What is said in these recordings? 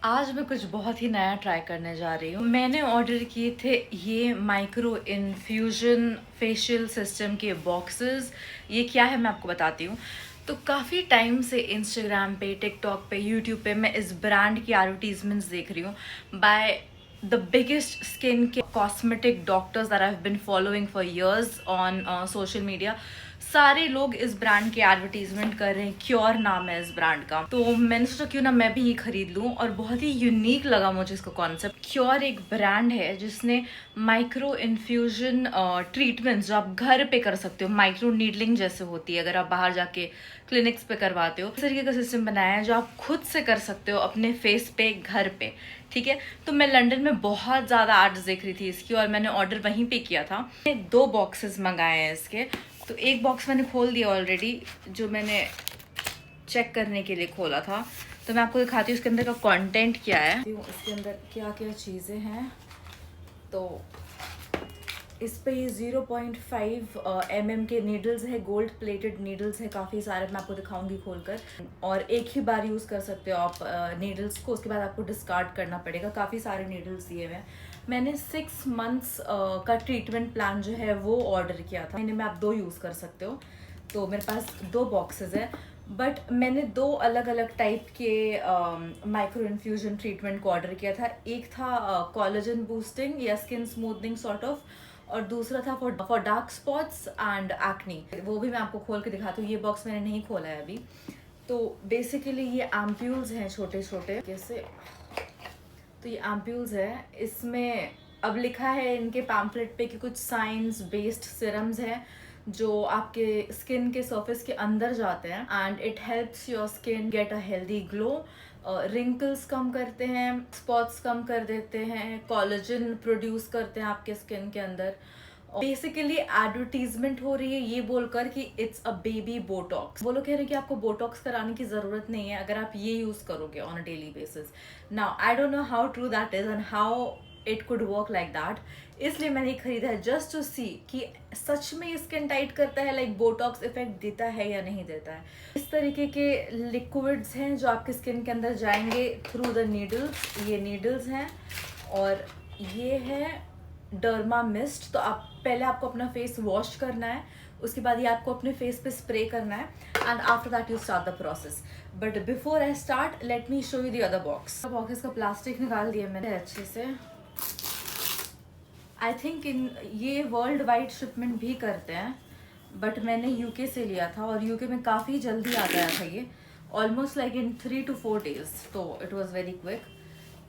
आज मैं कुछ बहुत ही नया ट्राई करने जा रही हूँ। मैंने ऑर्डर किए थे ये माइक्रो इन्फ्यूजन फेशियल सिस्टम के बॉक्सेस। ये क्या है मैं आपको बताती हूँ। तो काफ़ी टाइम से इंस्टाग्राम पे, टिकटॉक पे, यूट्यूब पे मैं इस ब्रांड की एडवर्टीजमेंट्स देख रही हूँ बाय द बिगेस्ट स्किन के cosmetic doctors that I have been following for years on social media. सारे लोग इस ब्रांड की एडवर्टीजमेंट कर रहे हैं। क्योर नाम है इस ब्रांड का। तो मैंने सोचा क्यों ना मैं भी ये खरीद लूं, और बहुत ही यूनिक लगा मुझे इसका कॉन्सेप्ट। क्योर एक ब्रांड है जिसने माइक्रो इन्फ्यूजन ट्रीटमेंट्स जो आप घर पे कर सकते हो, माइक्रो नीडलिंग जैसे होती है अगर आप बाहर जाके क्लिनिक्स पे करवाते हो, इस तरीके का सिस्टम बनाया है जो आप खुद से कर सकते हो अपने फेस पे, घर पे। ठीक है, तो मैं लंदन में बहुत ज़्यादा एड्स देख रही थी इसकी और मैंने ऑर्डर वहीं पे किया था। मैंने 2 बॉक्सेस मंगाए हैं इसके। तो एक बॉक्स मैंने खोल दिया ऑलरेडी, जो मैंने चेक करने के लिए खोला था। तो मैं आपको दिखाती हूँ इसके अंदर का कंटेंट क्या है, इसके अंदर क्या क्या चीज़ें हैं। तो इस पे ये 0.5 mm के नीडल्स है, गोल्ड प्लेटेड नीडल्स है काफ़ी सारे। मैं आपको दिखाऊंगी खोलकर। और एक ही बार यूज़ कर सकते हो आप नीडल्स को, उसके बाद आपको डिस्कार्ड करना पड़ेगा। काफ़ी सारे नीडल्स दिए हुए हैं। मैंने 6 मंथ्स का ट्रीटमेंट प्लान जो है वो ऑर्डर किया था। महीने में आप 2 यूज़ कर सकते हो। तो मेरे पास 2 बॉक्सेस हैं, बट मैंने 2 अलग अलग टाइप के माइक्रो इन्फ्यूजन ट्रीटमेंट को ऑर्डर किया था। एक था कोलेजन बूस्टिंग या स्किन स्मूथनिंग सॉर्ट ऑफ, और दूसरा था for dark spots and acne. वो भी मैं आपको खोल के दिखाती हूँ। ये बॉक्स मैंने नहीं खोला है अभी। तो बेसिकली ये एम्प्यूल्स हैं छोटे छोटे कैसे। तो ये एम्प्यूल्स है, इसमें अब लिखा है इनके पैम्पलेट पे कि कुछ साइंस बेस्ड सिरम्स हैं जो आपके स्किन के सरफेस के अंदर जाते हैं and it helps your skin get a healthy glow. Wrinkles कम करते हैं, स्पॉट्स कम कर देते हैं, कोलेजन प्रोड्यूस करते हैं आपके स्किन के अंदर। बेसिकली एडवर्टीजमेंट हो रही है ये बोलकर कि इट्स अ बेबी बोटॉक्स। वो लोग कह रहे हैं कि आपको बोटॉक्स कराने की जरूरत नहीं है अगर आप ये यूज करोगे on a daily basis. Now I don't know how true that is and how it could work like that. इसलिए मैंने ये खरीदा है जस्ट टू सी कि सच में स्किन टाइट करता है, लाइक बोटॉक्स इफेक्ट देता है या नहीं देता है। इस तरीके के लिक्विड्स हैं जो आपके स्किन के अंदर जाएंगे थ्रू द नीडल्स। ये नीडल्स हैं और ये है डर्मा मिस्ट। तो आप पहले आपको अपना फेस वॉश करना है, उसके बाद ये आपको अपने फेस पे स्प्रे करना है and after that you start the process. But before I start let me show you the other box. Box का प्लास्टिक निकाल दिया मैंने अच्छे से। आई थिंक इन ये वर्ल्ड वाइड शिपमेंट भी करते हैं, बट मैंने यूके से लिया था और यूके में काफ़ी जल्दी आ गया था ये, almost like in 3 to 4 days। तो इट वॉज वेरी क्विक।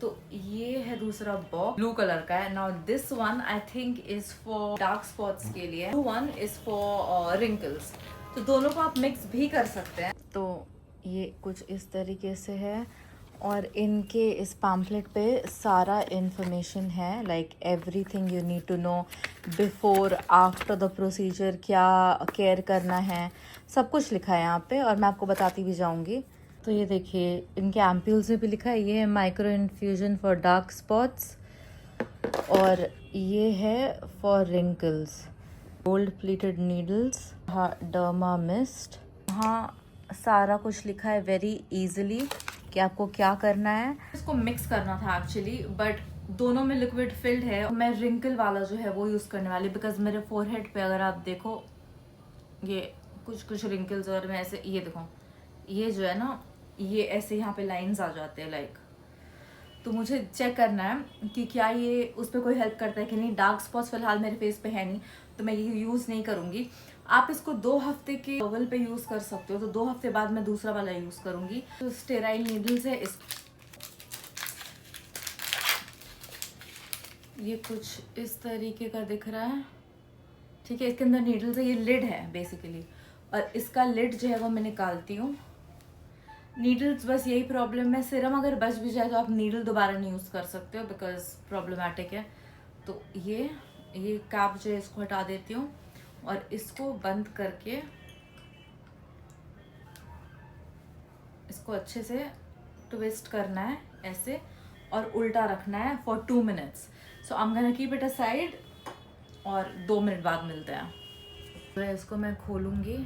तो ये है दूसरा बॉक्स, ब्लू कलर का है। Now this one I think is for dark spots के लिए, blue one is for wrinkles. तो दोनों को आप मिक्स भी कर सकते हैं। तो ये कुछ इस तरीके से है और इनके इस पैम्फलेट पे सारा इन्फॉर्मेशन है, like everything you need to know before after the procedure, क्या केयर करना है, सब कुछ लिखा है यहाँ पे और मैं आपको बताती भी जाऊँगी। तो ये देखिए इनके एम्प्यूल्स में भी लिखा है, ये है micro infusion for dark spots और ये है for wrinkles, gold plated needles, हाँ डर्मा मिस्ट। हाँ सारा कुछ लिखा है वेरी इजीली कि आपको क्या करना है। इसको मिक्स करना था एक्चुअली, बट दोनों में लिक्विड फिल्ड है। मैं रिंकल वाला जो है वो यूज़ करने वाली, बिकॉज मेरे फोरहेड पे अगर आप देखो ये कुछ कुछ रिंकल्स, और मैं ऐसे ये देखो ये जो है ना ये ऐसे यहाँ पे लाइंस आ जाते हैं लाइक। तो मुझे चेक करना है कि क्या ये उस पर कोई हेल्प करता है कि नहीं। डार्क स्पॉट्स फिलहाल मेरे फेस पे है नहीं तो मैं ये यूज़ नहीं करूँगी। आप इसको 2 हफ्ते के लेवल पे यूज़ कर सकते हो, तो 2 हफ्ते बाद मैं दूसरा वाला यूज़ करूँगी। तो स्टेराइल नीडल्स है ये कुछ इस तरीके का दिख रहा है, ठीक है। इसके अंदर नीडल्स है, ये लिड है बेसिकली, और इसका लिड जो है वो मैं निकालती हूँ। नीडल्स बस यही प्रॉब्लम है, सिरम अगर बच भी जाए तो आप नीडल दोबारा नहीं यूज़ कर सकते हो बिकॉज प्रॉब्लमेटिक है। तो ये कैप जो है इसको हटा देती हूँ और इसको बंद करके इसको अच्छे से ट्विस्ट करना है ऐसे और उल्टा रखना है for 2 minutes। So I am gonna keep it aside और 2 मिनट बाद मिलते हैं। तो इसको मैं खोलूँगी।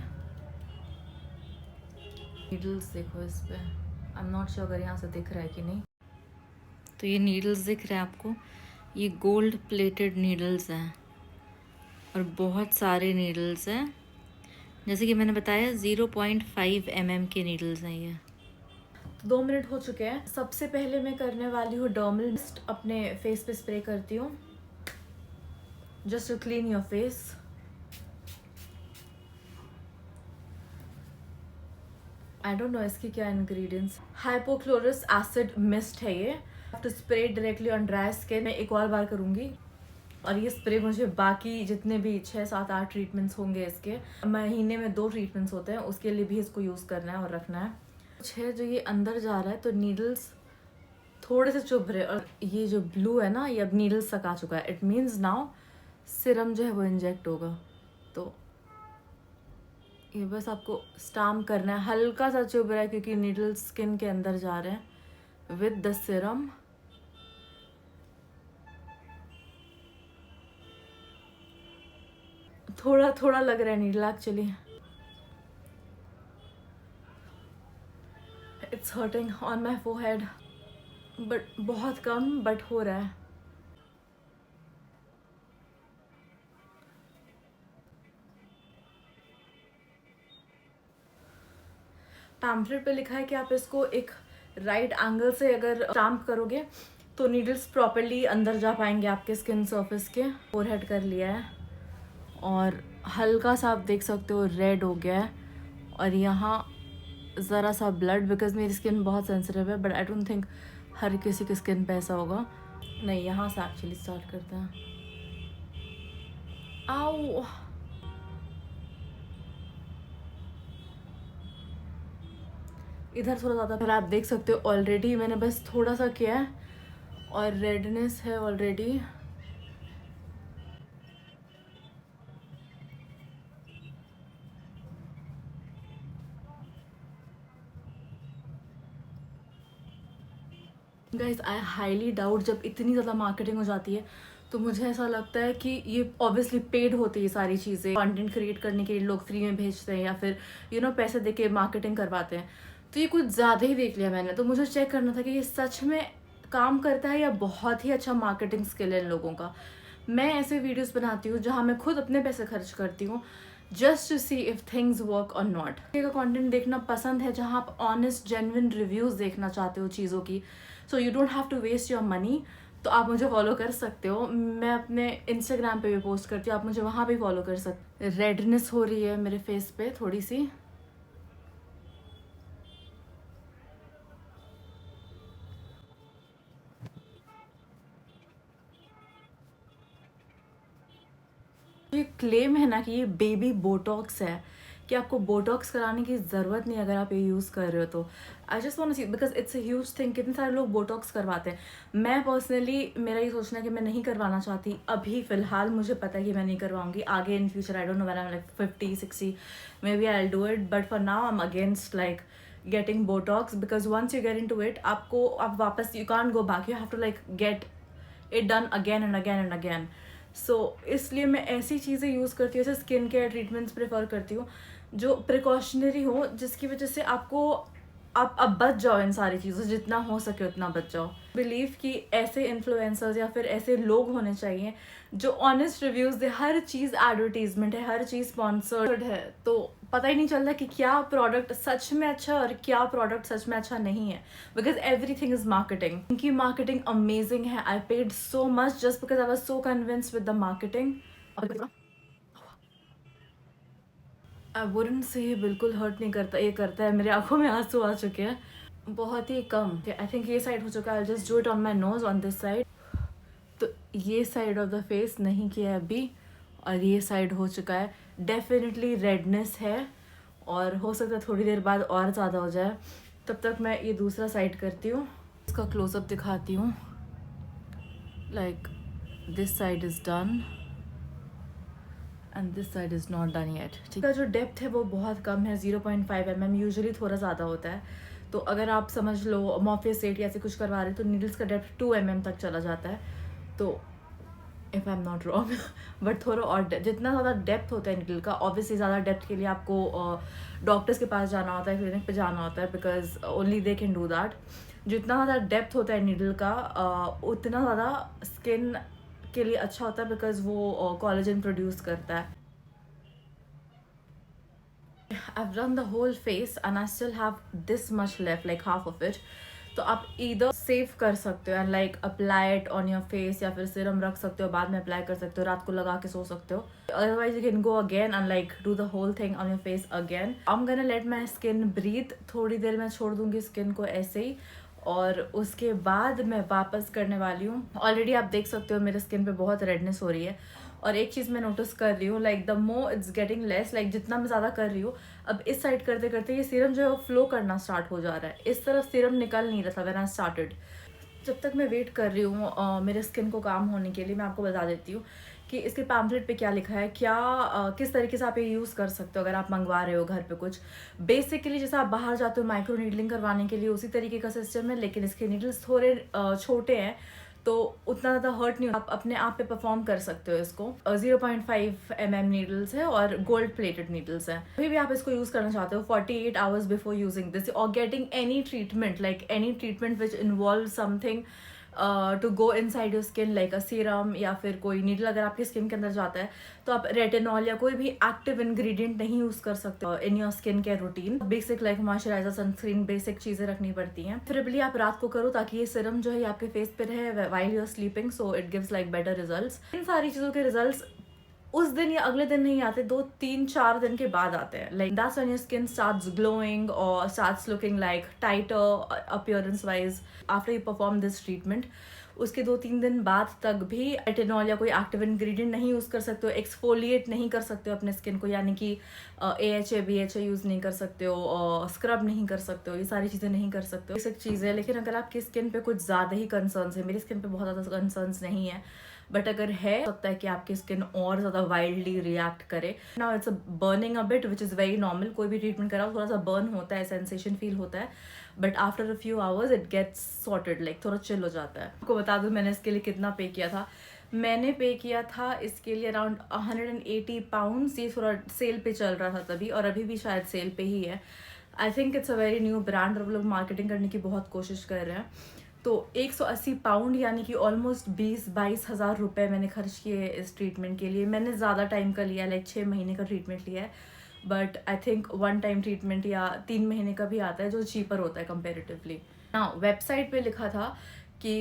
नीडल्स देखो इस पे, आई एम नॉट श्योर अगर यहाँ से दिख रहा है कि नहीं। तो ये नीडल्स दिख रहे हैं आपको, ये गोल्ड प्लेटेड नीडल्स हैं और बहुत सारे नीडल्स हैं। जैसे कि मैंने बताया 0.5 mm के नीडल्स हैं ये। 2 मिनट हो चुके हैं। सबसे पहले मैं करने वाली हूँ डर्मल मिस्ट, अपने फेस पे स्प्रे करती हूँ just to clean your face. I don't know इसकी क्या इंग्रेडिएंट्स। हाइपोक्लोरस एसिड मिस्ट है ये, to spray directly on dry skin. मैं एक और बार करूँगी और ये स्प्रे मुझे बाकी जितने भी 6, 7, 8 ट्रीटमेंट्स होंगे इसके, महीने में 2 ट्रीटमेंट्स होते हैं, उसके लिए भी इसको यूज़ करना है और रखना है। कुछ है जो ये अंदर जा रहा है तो नीडल्स थोड़े से चुभ रहे, और ये जो ब्लू है ना ये अब नीडल्स तक आ चुका है। इट मीन्स नाउ सिरम जो है वो इंजेक्ट होगा। तो ये बस आपको स्टाम्प करना है। हल्का सा चुभ रहा है क्योंकि नीडल्स स्किन के अंदर जा रहे हैं विद द सिरम। थोड़ा थोड़ा लग रहा है needle actually. It's hurting on my forehead, but बहुत कम, बट हो रहा है। पैम्फलेट पे लिखा है कि आप इसको एक राइट एंगल से अगर स्टाम्प करोगे तो नीडल्स प्रॉपरली अंदर जा पाएंगे आपके स्किन सरफेस के। फोरहेड कर लिया है और हल्का सा आप देख सकते हो रेड हो गया है, और यहाँ ज़रा सा ब्लड, बिकॉज मेरी स्किन बहुत सेंसिटिव है, बट आई डोंट थिंक हर किसी की स्किन पे ऐसा होगा। नहीं, यहाँ से एक्चुअली स्टार्ट करते हैं। आओ, इधर थोड़ा ज़्यादा, फिर आप देख सकते हो ऑलरेडी मैंने बस थोड़ा सा किया है और रेडनेस है already. Guys I highly doubt, जब इतनी ज़्यादा मार्केटिंग हो जाती है तो मुझे ऐसा लगता है कि ये ऑब्वियसली पेड होती है सारी चीज़ें। कंटेंट क्रिएट करने के लिए लोग फ्री में भेजते हैं या फिर पैसे दे के मार्केटिंग करवाते हैं। तो ये कुछ ज़्यादा ही देख लिया मैंने, तो मुझे चेक करना था कि ये सच में काम करता है या बहुत ही अच्छा मार्केटिंग स्किल है इन लोगों का। मैं ऐसे वीडियोस बनाती हूँ जहाँ मैं खुद अपने पैसे खर्च करती हूँ just to see if things work और नॉट। का कंटेंट देखना पसंद है जहाँ आप ऑनेस्ट जेन्युइन रिव्यूज़ देखना चाहते हो चीज़ों की, so you don't have to waste your money, तो आप मुझे फॉलो कर सकते हो। मैं अपने इंस्टाग्राम पे भी पोस्ट करती हूँ, आप मुझे वहाँ भी फॉलो कर सकते। रेडनेस हो रही है मेरे फेस पे थोड़ी सी। ये क्लेम है ना कि ये बेबी बोटॉक्स है, कि आपको बोटॉक्स कराने की ज़रूरत नहीं अगर आप ये यूज़ कर रहे हो तो। I just want to see, because it's a huge thing, कितने सारे लोग बोटॉक्स करवाते हैं। मैं पर्सनली, मेरा ये सोचना है कि मैं नहीं करवाना चाहती अभी फ़िलहाल। मुझे पता है कि मैं नहीं करवाऊंगी आगे in future. I don't know when I am like 50, 60 may be I will do it, but for now I am against like getting botox, because once you get into it आप वापस, you can't go back, you have to like get it done again and again and again. So इसलिए मैं ऐसी चीज़ें use करती हूँ, जैसे skin care treatments prefer करती हूँ जो प्रिकॉशनरी हो, जिसकी वजह से आपको आप अब बच जाओ इन सारी चीज़ों से, जितना हो सके उतना बच जाओ। बिलीव कि ऐसे इन्फ्लुएंसर्स या फिर ऐसे लोग होने चाहिए जो ऑनेस्ट रिव्यूज़ दे। हर चीज़ एडवर्टीजमेंट है, हर चीज़ स्पॉन्सर्ड है, तो पता ही नहीं चलता कि क्या प्रोडक्ट सच में अच्छा और क्या प्रोडक्ट सच में अच्छा नहीं है, बिकॉज एवरीथिंग इज मार्केटिंग। उनकी मार्केटिंग अमेजिंग है। I paid so much just because I was so convinced with the marketing. I wouldn't say ये बिल्कुल हर्ट नहीं करता, ये करता है। मेरे आंखों में आंसू आ चुके हैं, बहुत ही कम। आई थिंक ये साइड हो चुका है। I just do it on my nose on this side. तो ये साइड ऑफ द फेस नहीं किया है अभी, और ये साइड हो चुका है। डेफिनेटली रेडनेस है और हो सकता है थोड़ी देर बाद और ज़्यादा हो जाए। तब तक मैं ये दूसरा साइड करती हूँ, इसका क्लोजअप दिखाती हूँ। Like this side is done and this side is not done yet. ठीक है, जो डेप्थ है वो बहुत कम है, 0.5 mm, यूजुअली थोड़ा ज़्यादा होता है। तो अगर आप समझ लो मॉर्फियस सेट या ऐसे कुछ करवा रहे तो नीडल्स का डेप्थ 2 mm तक चला जाता है। तो if I am not wrong, but थोड़ा और जितना ज़्यादा डेप्थ होता है नीडल का, ऑब्वियसली ज़्यादा डेप्थ के लिए आपको डॉक्टर्स के पास जाना होता है, क्लिनिक पे जाना होता है, because only they can do that. जितना ज़्यादा डेप्थ होता है नीडल का उतना ज़्यादा स्किन के लिए अच्छा होता है, बिकॉज वो कोलेजन प्रोड्यूस करता है. I've done the whole face and I still have this much left, like half of it. तो आप either सेव कर सकते हो and like apply it on your face, या फिर सीरम रख सकते हो, बाद में अप्लाई कर सकते हो, रात को लगा के सो सकते हो. Otherwise you can go again and like do the whole thing on your face again. I am gonna let my skin breathe. थोड़ी देर मैं छोड़ दूंगी स्किन को ऐसे ही, और उसके बाद मैं वापस करने वाली हूँ. ऑलरेडी आप देख सकते हो मेरे स्किन पे बहुत रेडनेस हो रही है. और एक चीज़ मैं नोटिस कर रही हूँ, like the more it's getting less, like जितना मैं ज़्यादा कर रही हूँ, अब इस साइड करते करते ये सीरम जो है वो फ्लो करना स्टार्ट हो जा रहा है. इस तरफ सीरम निकल नहीं रहा था व्हेन आई स्टार्टेड. जब तक मैं वेट कर रही हूँ मेरे स्किन को काम होने के लिए, मैं आपको बता देती हूँ कि इसके पैम्फलेट पे क्या लिखा है, क्या किस तरीके से आप ये यूज़ कर सकते हो अगर आप मंगवा रहे हो घर पे कुछ. बेसिकली जैसे आप बाहर जाते हो माइक्रो नीडलिंग करवाने के लिए, उसी तरीके का सिस्टम है, लेकिन इसके नीडल्स थोड़े छोटे हैं, तो उतना ज़्यादा हर्ट नहीं. आप अपने आप पे परफॉर्म कर सकते हो इसको. 0.5 mm नीडल्स है और गोल्ड प्लेटेड नीडल्स हैं. अभी भी आप इसको यूज़ करना चाहते हो 48 आवर्स बिफोर यूजिंग दिस और getting any treatment, like any treatment which involve something to go inside your skin, like a serum या फिर कोई नीडल अगर आपकी स्किन के अंदर जाता है, तो आप रेटिनॉल या कोई भी एक्टिव इंग्रेडिएंट नहीं यूज़ कर सकते in your skin care routine. Basic like moisturiser, sunscreen, basic चीज़ें रखनी पड़ती हैं. प्रेफरेबली आप रात को करो ताकि ये सीरम जो है आपके फेस पे रहे while you are sleeping, so it gives like better results. इन सारी चीज़ों के रिजल्ट्स उस दिन या अगले दिन नहीं आते, 2-3-4 दिन के बाद आते हैं. Like that's when your skin starts glowing और starts looking like tighter appearance wise after you perform this treatment. उसके 2-3 दिन बाद तक भी रेटिनॉल या कोई एक्टिव इंग्रेडिएंट नहीं यूज़ कर सकते हो, एक्सफोलिएट नहीं कर सकते हो अपने स्किन को, यानी कि AHA BHA यूज़ नहीं कर सकते हो, स्क्रब नहीं कर सकते हो, ये सारी चीज़ें नहीं कर सकते हो. ये सब चीज़ें. लेकिन अगर आपकी स्किन पे कुछ ज़्यादा ही कंसर्न्स है, मेरी स्किन पे बहुत ज़्यादा कंसर्न्स नहीं है, बट अगर है सकता है कि आपकी स्किन और ज़्यादा वाइल्डली रिएक्ट करे. Now it's burning a bit which is very normal. कोई भी ट्रीटमेंट कराओ थोड़ा सा बर्न होता है, सेंसेशन फील होता है, but after a few hours it gets sorted, like थोड़ा चिल हो जाता है. आपको बता दूँ मैंने इसके लिए कितना पे किया था. मैंने पे किया था इसके लिए अराउंड 180 पाउंड्स. ये थोड़ा सेल पे चल रहा था तभी, और अभी भी शायद सेल पे ही है. आई think it's a very new brand और वो लोग मार्केटिंग करने की बहुत कोशिश कर रहे हैं. तो 180 पाउंड यानी कि ऑलमोस्ट 20-22 हज़ार रुपये मैंने खर्च किए इस ट्रीटमेंट के लिए. मैंने ज़्यादा टाइम का लिया, लाइक 6 महीने का ट्रीटमेंट लिया है, but I think 1 time treatment या 3 महीने का भी आता है जो चीपर होता है कंपेरेटिवली. हाँ, वेबसाइट पे लिखा था कि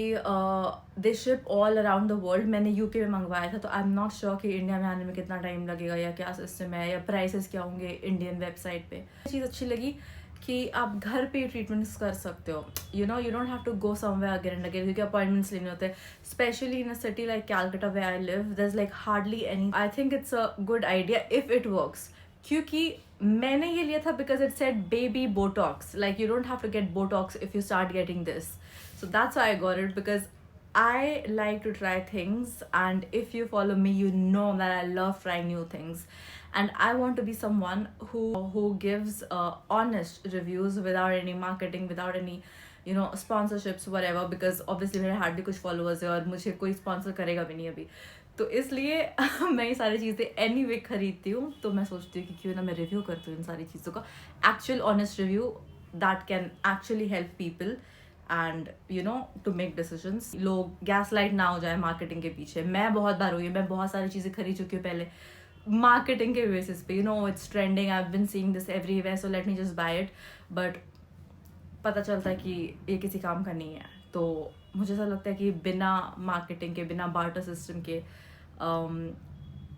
they ship all around the world. मैंने यूके में मंगवाया था, तो आई एम नॉट श्योर कि इंडिया में आने में कितना टाइम लगेगा या क्या सिस्टम है या प्राइसेस क्या होंगे इंडियन वेबसाइट पे. चीज़ अच्छी लगी कि आप घर पे ट्रीटमेंट्स कर सकते हो. You don't have to go somewhere again and again, क्योंकि अपॉइंटमेंट्स लेने होते हैं. Specially in a city like Calcutta where I live, there is like hardly any. I think it's a good idea if it works, क्योंकि मैंने ये लिया था because it said baby Botox, like you don't have to get Botox if you start getting this. So that's why I got it, because I like to try things, and if you follow me you know that I love trying new things, and I want to be someone who gives honest reviews without any marketing, without any sponsorships whatever, because obviously मेरे hardly कुछ followers है और मुझे कोई sponsor करेगा भी नहीं अभी. तो इसलिए मैं ये सारी चीज़ें anyway खरीदती हूँ. तो मैं सोचती हूँ कि क्यों ना मैं रिव्यू करती हूँ इन सारी चीज़ों का, actual honest review that can actually help people and to make decisions. लोग गैस लाइट ना हो जाए मार्केटिंग के पीछे. मैं बहुत बार हुई, मैं बहुत सारी चीज़ें खरीद चुकी हूँ पहले मार्केटिंग के बेसिस पे. It's trending, I have been seeing this everywhere, so let me just buy it. But पता चलता है कि ये किसी काम का नहीं है. तो मुझे ऐसा लगता है कि बिना मार्केटिंग के, बिना बार्टर सिस्टम के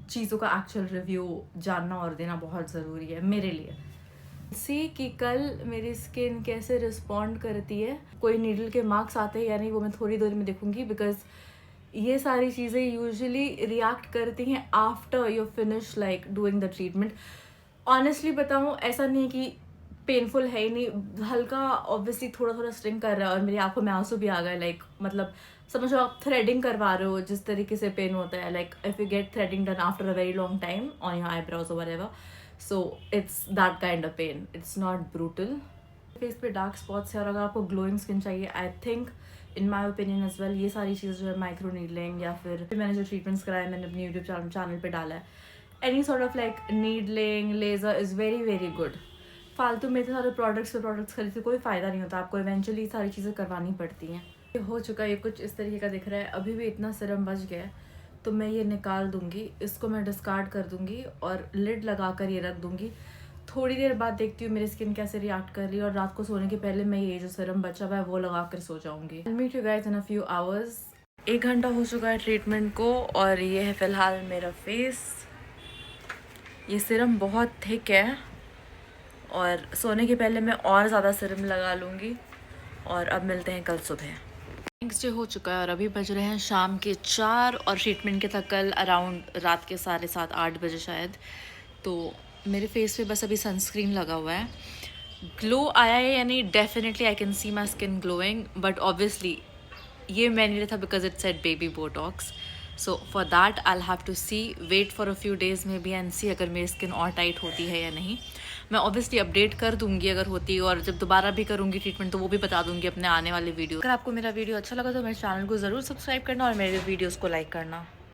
चीज़ों का एक्चुअल रिव्यू जानना और देना बहुत ज़रूरी है मेरे लिए. सी कि कल मेरी स्किन कैसे रिस्पॉन्ड करती है. कोई नीडल के मार्क्स आते हैं या नहीं वो मैं थोड़ी देर में देखूंगी, बिकॉज ये सारी चीज़ें यूजुअली रिएक्ट करती हैं after you finish like doing the treatment. Honestly बताऊँ, ऐसा नहीं है कि पेनफुल है ही नहीं, हल्का ऑब्वियसली थोड़ा थोड़ा स्ट्रिंग कर रहा है और मेरी आंखों में आंसू भी आ गए. लाइक मतलब समझो आप थ्रेडिंग करवा रहे हो, जिस तरीके से पेन होता है, like if you get threading done after a very long time on your eyebrows और whatever. So it's that kind of pain. It's not brutal. Face पे डार्क स्पॉट्स है और अगर आपको ग्लोइंग स्किन चाहिए, I think in my opinion as well, ये सारी चीज़ जो है माइक्रो नीडलिंग या फिर मैंने जो ट्रीटमेंट्स कराए मैंने अपने यूट्यूब चैनल पे डाला है, any sort of like needling, laser is very very good फालतू में इतने सारे प्रोडक्ट्स खरीदते कोई फ़ायदा नहीं होता, आपको इवेंचुअली सारी चीज़ें करवानी पड़ती हैं। ये हो चुका है, ये कुछ इस तरीके का दिख रहा है। अभी भी इतना सीरम बच गया है तो मैं ये निकाल दूँगी, इसको मैं डिस्कार्ड कर दूँगी और लिड लगा कर ये रख दूँगी। थोड़ी देर बाद देखती हूँ मेरी स्किन कैसे रिएक्ट कर रही है और रात को सोने के पहले मैं ये जो सीरम बचा हुआ है वो लगा कर सो जाऊँगी। Meet you guys in a few hours. 1 घंटा हो चुका है ट्रीटमेंट को और ये है फ़िलहाल मेरा फेस। ये सीरम बहुत थिक है और सोने के पहले मैं और ज़्यादा सीरम लगा लूँगी। और अब मिलते हैं कल सुबह। नेक्स्ट डे हो चुका है और अभी बज रहे हैं शाम के 4 और ट्रीटमेंट के था कल अराउंड रात के 7:30-8 बजे शायद। तो मेरे फेस पे बस अभी सनस्क्रीन लगा हुआ है। ग्लो आया है यानी definitely I can see my skin glowing, but obviously ये मैंने लिया था because it said baby Botox. So for that I have to see wait for a few days maybe and see अगर मेरी skin और tight होती है या नहीं। मैं ऑब्वियसली अपडेट कर दूंगी अगर होती है, और जब दोबारा भी करूंगी ट्रीटमेंट तो वो भी बता दूंगी अपने आने वाले वीडियो। अगर आपको मेरा वीडियो अच्छा लगा तो मेरे चैनल को ज़रूर सब्सक्राइब करना और मेरे वीडियोज़ को लाइक करना।